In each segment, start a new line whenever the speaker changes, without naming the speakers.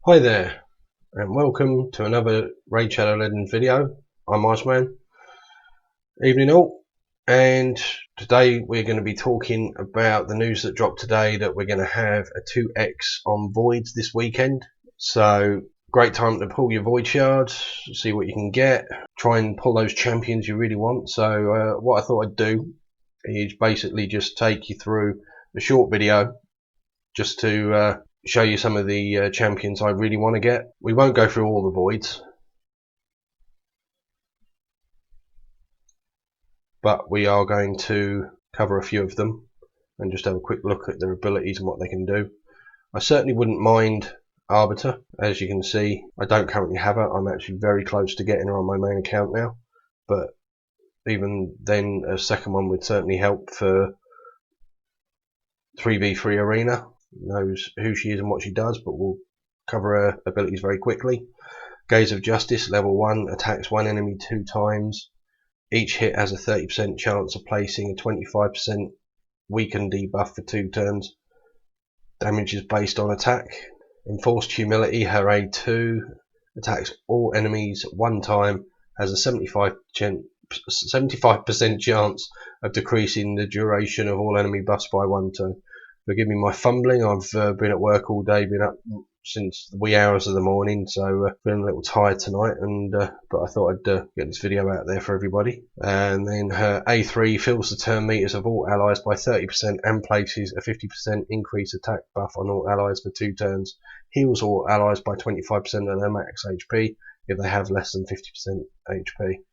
Hi there, and welcome to another Raid Shadow Legends video. I'm IceMan. Evening all, and today we're going to be talking about the news that dropped today that we're going to have a 2x on Voids this weekend. So, great time to pull your Void shards, see what you can get, try and pull those champions you really want. So, what I thought I'd do is basically just take you through a short video just to show you some of the champions I really want to get. We won't go through all the voids, but we are going to cover a few of them and just have a quick look at their abilities and what they can do. I certainly wouldn't mind Arbiter. As you can see, I don't currently have her. I'm actually very close to getting her on my main account now, but even then a second one would certainly help for 3v3 arena. Knows who she is and what she does, but we'll cover her abilities very quickly. Gaze of Justice, level 1, attacks one enemy 2 times. Each hit has a 30% chance of placing a 25% weaken debuff for 2 turns. Damage is based on attack. Enforced Humility, her A2, attacks all enemies 1 time, has a 75% chance of decreasing the duration of all enemy buffs by 1 turn. Forgive me my fumbling, I've been at work all day, been up since the wee hours of the morning, so feeling a little tired tonight, and but I thought I'd get this video out there for everybody. And then her A3 fills the turn meters of all allies by 30% and places a 50% increased attack buff on all allies for 2 turns. Heals all allies by 25% of their max HP if they have less than 50% HP.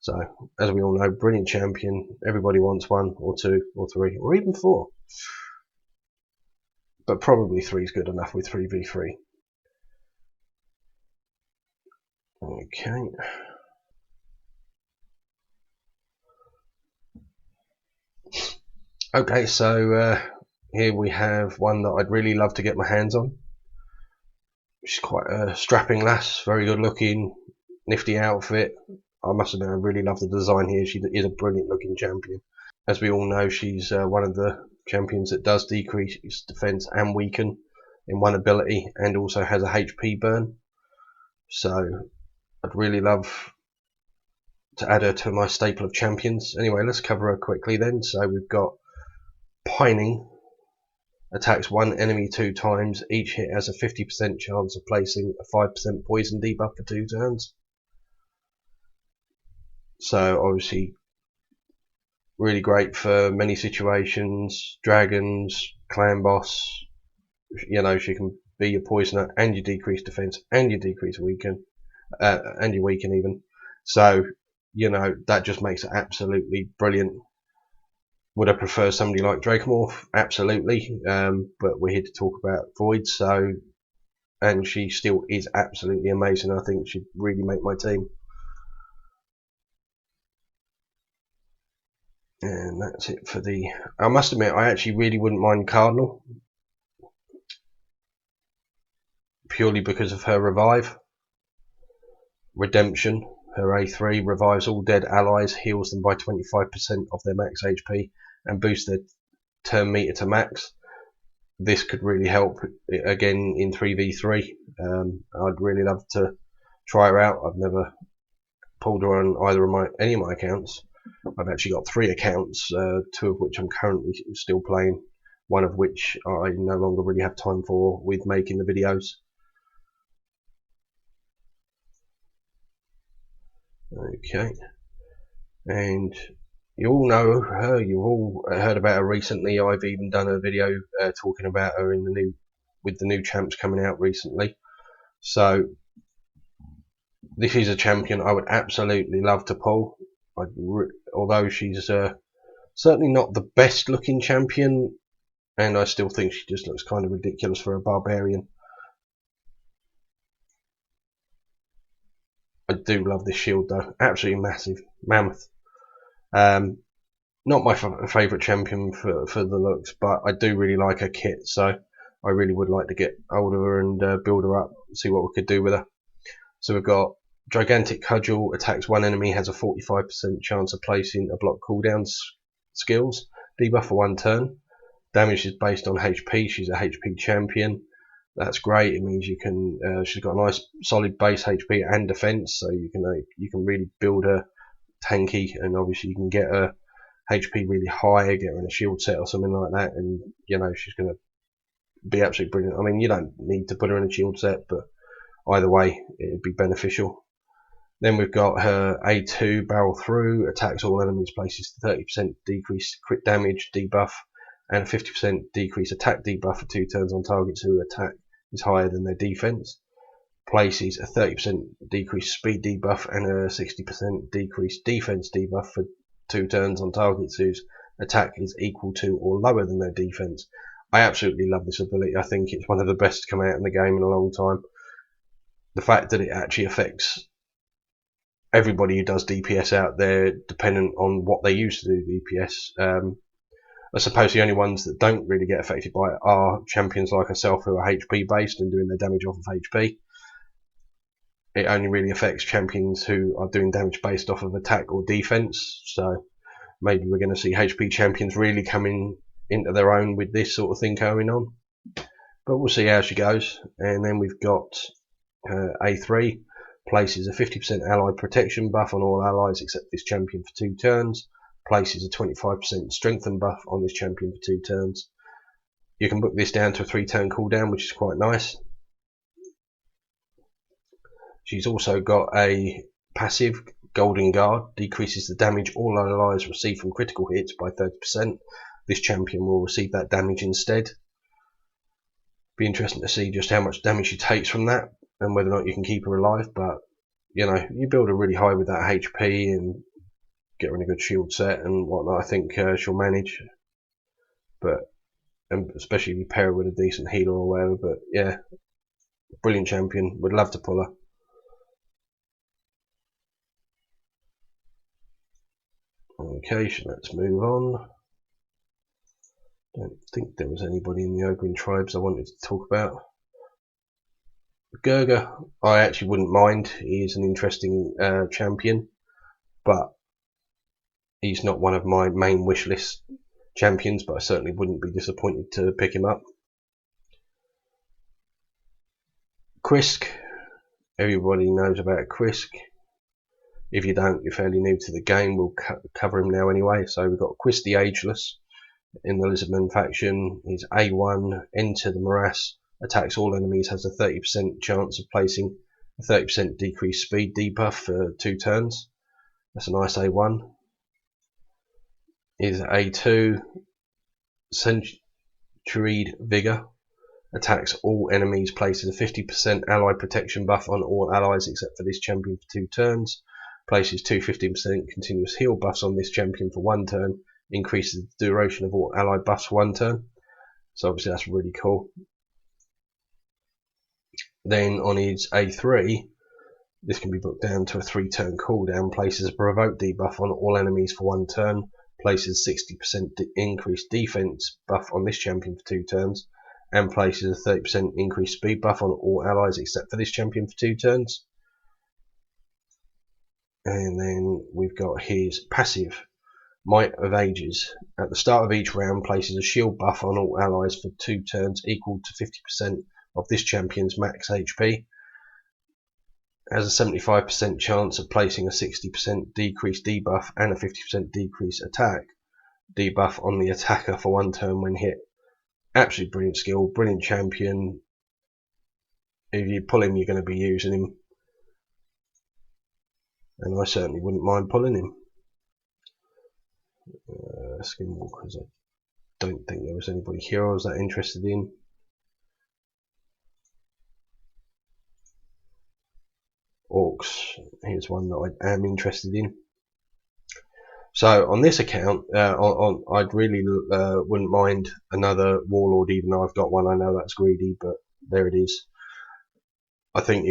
So, as we all know, brilliant champion. Everybody wants 1 or 2 or 3 or even 4. But probably 3 is good enough with 3v3. Okay. Okay, so here we have one that I'd really love to get my hands on. She's quite a strapping lass, very good looking, nifty outfit. I must admit, I really love the design here. She is a brilliant looking champion. As we all know, she's one of the champions that does decrease defense and weaken in one ability, and also has a HP burn. So I'd really love to add her to my staple of champions. Anyway, let's cover her quickly then. So we've got Pining, attacks one enemy 2 times. Each hit has a 50% chance of placing a 5% poison debuff for 2 turns. So obviously really great for many situations, dragons, clan boss. You know, she can be your poisoner and your decreased defense and your decreased weaken, and your weaken even. So, you know, that just makes it absolutely brilliant. Would I prefer somebody like Dracomorph? Absolutely. But we're here to talk about Void, so, and she still is absolutely amazing. I think she'd really make my team. And that's it for the... I must admit, I actually really wouldn't mind Cardinal, purely because of her revive. Redemption, her A3, revives all dead allies, heals them by 25% of their max HP, and boosts their turn meter to max. This could really help again in 3v3. I'd really love to try her out. I've never pulled her on either of any of my accounts. I've actually got 3 accounts, 2 of which I'm currently still playing, one of which I no longer really have time for with making the videos. Okay, and you all know her, you've all heard about her recently. I've even done a video talking about her in with the new champs coming out recently. So this is a champion I would absolutely love to pull. Although she's certainly not the best looking champion, and I still think she just looks kind of ridiculous for a barbarian. I do love this shield though, absolutely massive, mammoth. Not my favourite champion for the looks, but I do really like her kit, so I really would like to get hold of her and build her up, see what we could do with her. So we've got Gigantic Cudgel, attacks one enemy, has a 45% chance of placing a block cooldown skills, debuff for 1 turn. Damage is based on HP, she's a HP champion. That's great. It means you can. She's got a nice solid base HP and defense, so you can really build her tanky, and obviously you can get her HP really high, get her in a shield set or something like that, and she's going to be absolutely brilliant. I mean, you don't need to put her in a shield set, but either way, it'd be beneficial. Then we've got her A2 barrel through, attacks all enemies, places 30% decrease crit damage debuff and a 50% decrease attack debuff for 2 turns on targets who attack is higher than their defense. Places a 30% decrease speed debuff and a 60% decrease defense debuff for 2 turns on targets whose attack is equal to or lower than their defense. I absolutely love this ability. I think it's one of the best to come out in the game in a long time. The fact that it actually affects everybody who does DPS out there, dependent on what they use to do DPS. I suppose the only ones that don't really get affected by it are champions like herself who are HP based and doing their damage off of HP. It only really affects champions who are doing damage based off of attack or defense. So maybe we're going to see HP champions really coming into their own with this sort of thing going on. But we'll see how she goes. And then we've got A3. Places a 50% ally protection buff on all allies except this champion for 2 turns. Places a 25% strengthen buff on this champion for 2 turns. You can book this down to a 3-turn cooldown, which is quite nice. She's also got a passive, Golden Guard, decreases the damage all allies receive from critical hits by 30%. This champion will receive that damage instead. Be interesting to see just how much damage she takes from that and whether or not you can keep her alive, but you build her really high with that HP and get her in a good shield set and whatnot. I think she'll manage, but especially if you pair her with a decent healer or whatever. But yeah, brilliant champion. Would love to pull her. Okay, so let's move on. Don't think there was anybody in the Ogrin tribes I wanted to talk about. Gurga, I actually wouldn't mind. He's an interesting champion, but he's not one of my main wish list champions, but I certainly wouldn't be disappointed to pick him up. Krisk, everybody knows about Krisk. If you don't, you're fairly new to the game. We'll cover him now anyway. So we've got Krisk the Ageless in the Lizardman faction. He's A1, enter the morass, attacks all enemies, has a 30% chance of placing a 30% decreased speed debuff for 2 turns. That's a nice A1. Is A2, Centuried Vigor, attacks all enemies, places a 50% ally protection buff on all allies except for this champion for 2 turns, places 2 15% continuous heal buffs on this champion for 1 turn, increases the duration of all ally buffs for 1 turn. So obviously that's really cool. Then on his A3, this can be booked down to a 3-turn cooldown, places a provoke debuff on all enemies for 1 turn, places 60% increased defense buff on this champion for 2 turns, and places a 30% increased speed buff on all allies except for this champion for 2 turns. And then we've got his passive, Might of Ages. At the start of each round, places a shield buff on all allies for 2 turns equal to 50% of this champion's max HP. Has a 75% chance of placing a 60% decrease debuff and a 50% decrease attack debuff on the attacker for 1 turn when hit. Absolutely brilliant skill, brilliant champion. If you pull him, you're going to be using him, and I certainly wouldn't mind pulling him. Skinwalkers, I don't think there was anybody here I was that interested in. Orcs, here's one that I am interested in. So on this account, I'd really wouldn't mind another warlord, even though I've got one. I know that's greedy, but there it is. I think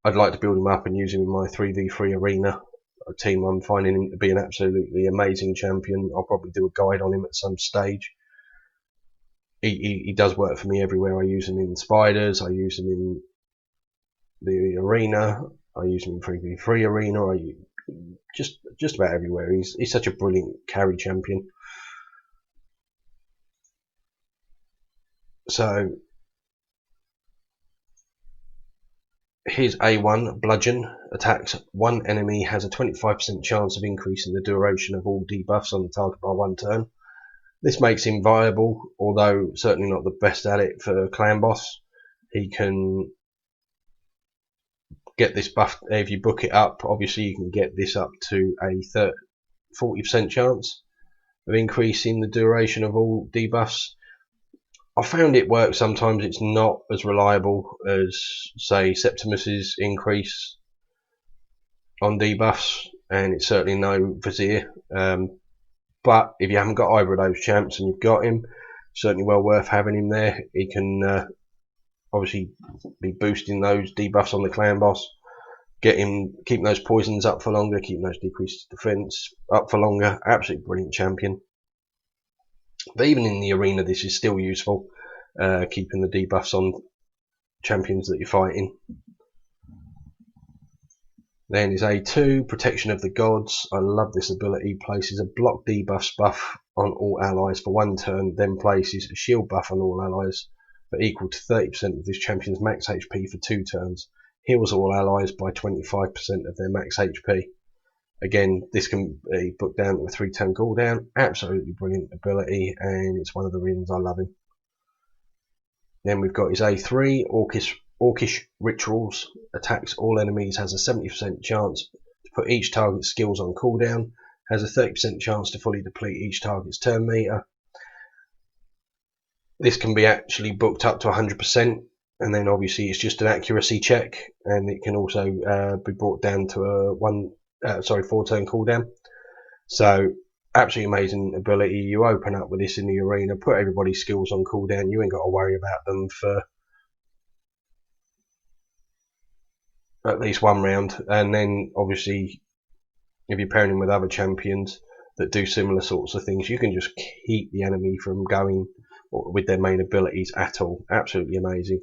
I'd like to build him up and use him in my 3v3 arena team. I'm finding him to be an absolutely amazing champion. I'll probably do a guide on him at some stage. He does work for me everywhere. I use him in spiders, I use him in the arena, I use him in 3v3 arena, just about everywhere. He's such a brilliant carry champion. So Here's A1, Bludgeon. Attacks one enemy, has a 25% chance of increasing the duration of all debuffs on the target by 1 turn. This makes him viable, although certainly not the best at it for clan boss. He can get this buff if you book it up. Obviously you can get this up to a 40% chance of increasing the duration of all debuffs. I found it works sometimes. It's not as reliable as, say, Septimus's increase on debuffs, and it's certainly no Vizier. But if you haven't got either of those champs and you've got him, certainly well worth having him there. He can obviously be boosting those debuffs on the clan boss, keeping those poisons up for longer, keeping those decreased defense up for longer. Absolutely brilliant champion. But even in the arena, this is still useful, keeping the debuffs on champions that you're fighting. Then is A2, Protection of the Gods. I love this ability. Places a block debuffs buff on all allies for 1 turn, then places a shield buff on all allies for equal to 30% of this champion's max HP for 2 turns. Heals all allies by 25% of their max HP. Again, this can be booked down to a 3-turn cooldown. Absolutely brilliant ability, and it's one of the reasons I love him. Then we've got his A3, Orcish Rituals. Attacks all enemies, has a 70% chance to put each target's skills on cooldown, has a 30% chance to fully deplete each target's turn meter. This can be actually booked up to 100%, and then obviously it's just an accuracy check, and it can also be brought down to a 4-turn cooldown. So absolutely amazing ability. You open up with this in the arena, put everybody's skills on cooldown. You ain't got to worry about them for at least 1 round, and then obviously if you're pairing him with other champions that do similar sorts of things, you can just keep the enemy from going with their main abilities at all. Absolutely amazing.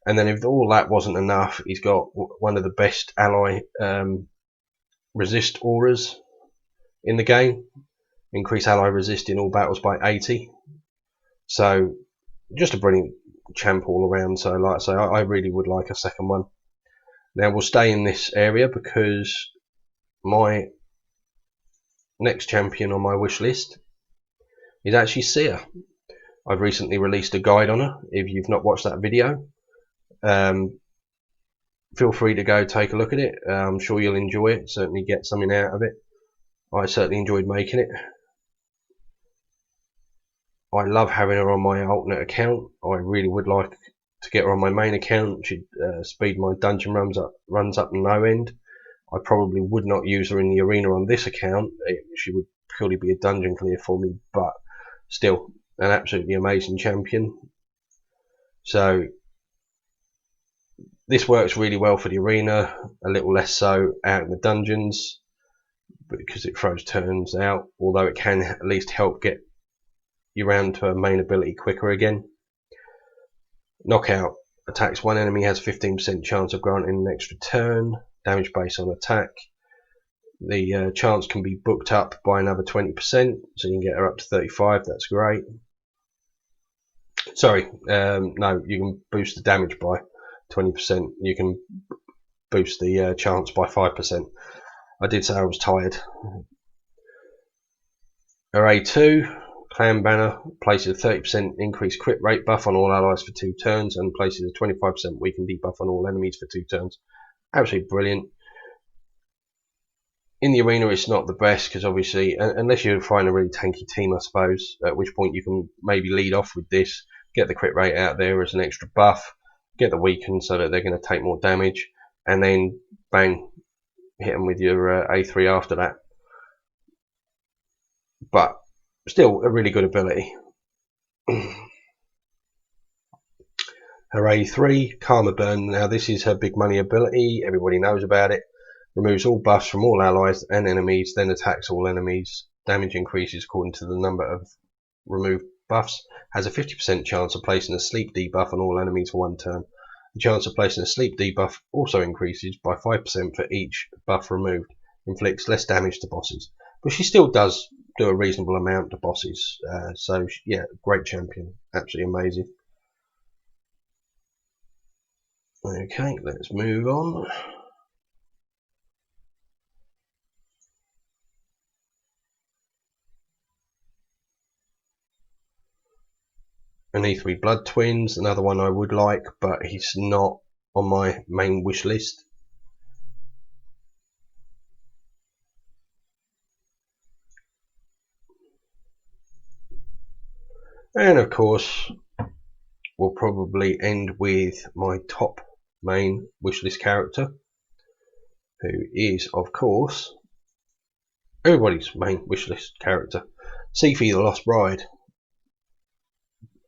And then if all that wasn't enough, he's got one of the best ally resist auras in the game. Increase ally resist in all battles by 80. So just a brilliant champ all around. So like I say, I really would like a second one. Now we'll stay in this area because my next champion on my wish list is actually Seer. I've recently released a guide on her. If you've not watched that video, feel free to go take a look at it. I'm sure you'll enjoy it, certainly get something out of it. I certainly enjoyed making it. I love having her on my alternate account. I really would like to get her on my main account. She'd speed my dungeon runs up no end. I probably would not use her in the arena on this account. She would purely be a dungeon clear for me, but still an absolutely amazing champion. So this works really well for the arena, a little less so out in the dungeons because it throws turns out, although it can at least help get you round to a main ability quicker again. Knockout. Attacks one enemy, has 15% chance of granting an extra turn. Damage based on attack. The chance can be booked up by another 20%, so you can get her up to 35. That's great. Sorry, no, you can boost the damage by 20%. You can boost the chance by 5%. I did say I was tired. Array 2, Clan Banner, places a 30% increased crit rate buff on all allies for 2 turns and places a 25% weaken debuff on all enemies for 2 turns. Absolutely brilliant. In the arena it's not the best because obviously, unless you find a really tanky team I suppose, at which point you can maybe lead off with this, get the crit rate out there as an extra buff, get the weaken so that they're going to take more damage, and then bang, hit them with your A3 after that. But still a really good ability. Her A3, Karma Burn. Now this is her big money ability, everybody knows about it. Removes all buffs from all allies and enemies, then attacks all enemies. Damage increases according to the number of removed buffs. Has a 50% chance of placing a sleep debuff on all enemies for 1 turn. The chance of placing a sleep debuff also increases by 5% for each buff removed. Inflicts less damage to bosses, but she still does do a reasonable amount to bosses. So yeah, great champion, absolutely amazing. Okay, let's move on. An E3 Blood Twins, another one I would like, but he's not on my main wish list. And of course, we'll probably end with my top main wishlist character, who is, of course, everybody's main wishlist character, Sifi the Lost Bride.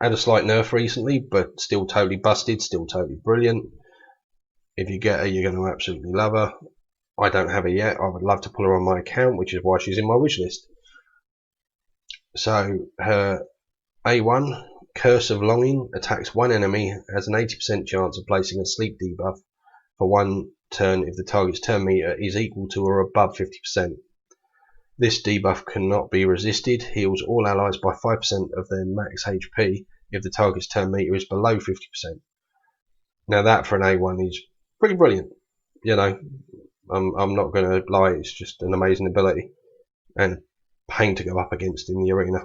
Had a slight nerf recently, but still totally busted, still totally brilliant. If you get her, you're going to absolutely love her. I don't have her yet. I would love to pull her on my account, which is why she's in my wishlist. So her A1, Curse of Longing, attacks one enemy, has an 80% chance of placing a sleep debuff for one turn if the target's turn meter is equal to or above 50%. This debuff cannot be resisted, heals all allies by 5% of their max HP if the target's turn meter is below 50%. Now that for an A1 is pretty brilliant. You know, I'm not going to lie, it's just an amazing ability and pain to go up against in the arena.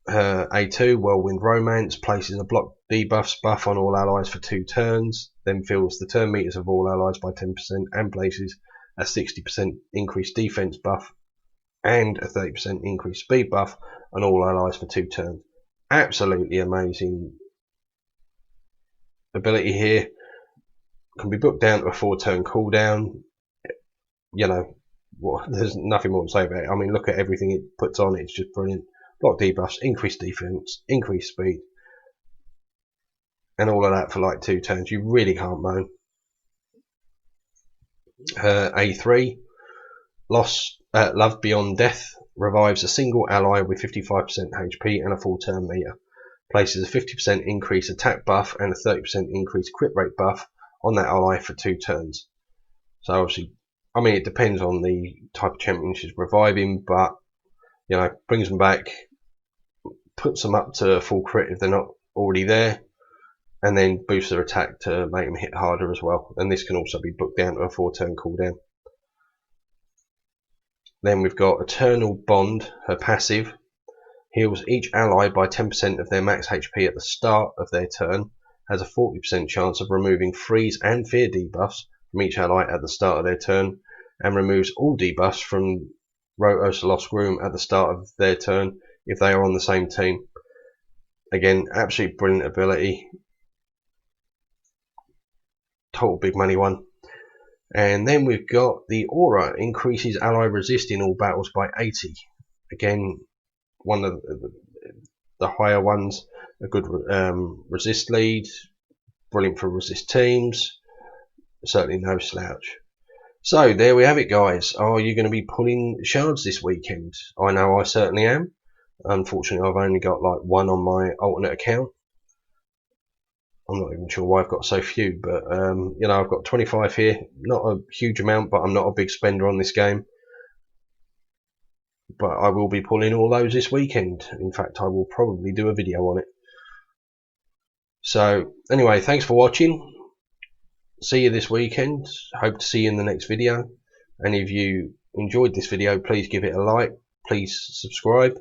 A2, Whirlwind Romance, places a block debuffs buff on all allies for 2 turns, then fills the turn meters of all allies by 10% and places a 60% increased defense buff and a 30% increased speed buff on all allies for 2 turns. Absolutely amazing ability here. Can be booked down to a 4-turn cooldown. You know, there's nothing more to say about it. I mean, look at everything it puts on, it's just brilliant. Block debuffs, increased defense, increased speed, and all of that for like 2 turns. You really can't moan. A3, Love Beyond Death, revives a single ally with 55% HP and a full turn meter. Places a 50% increased attack buff and a 30% increased crit rate buff on that ally for 2 turns. So obviously, I mean, it depends on the type of champion she's reviving, but you know, brings them back, puts them up to full crit if they're not already there, and then boosts their attack to make them hit harder as well. And this can also be booked down to a 4-turn cooldown. Then we've got Eternal Bond, her passive, heals each ally by 10% of their max HP at the start of their turn, has a 40% chance of removing freeze and fear debuffs from each ally at the start of their turn, and removes all debuffs from Rotos Lost Groom at the start of their turn if they are on the same team. Again, absolutely brilliant ability. Total big money one. And then we've got the Aura, increases ally resist in all battles by 80. Again, one of the higher ones, a good resist lead, brilliant for resist teams, certainly no slouch. So there we have it, guys. Are you going to be pulling shards this weekend? I know I certainly am. Unfortunately, I've only got like 1 on my alternate account. I'm not even sure why I've got so few, but you know, I've got 25 here. Not a huge amount, but I'm not a big spender on this game. But I will be pulling all those this weekend. In fact, I will probably do a video on it. So anyway, thanks for watching. See you this weekend. Hope to see you in the next video. And if you enjoyed this video, please give it a like. Please subscribe.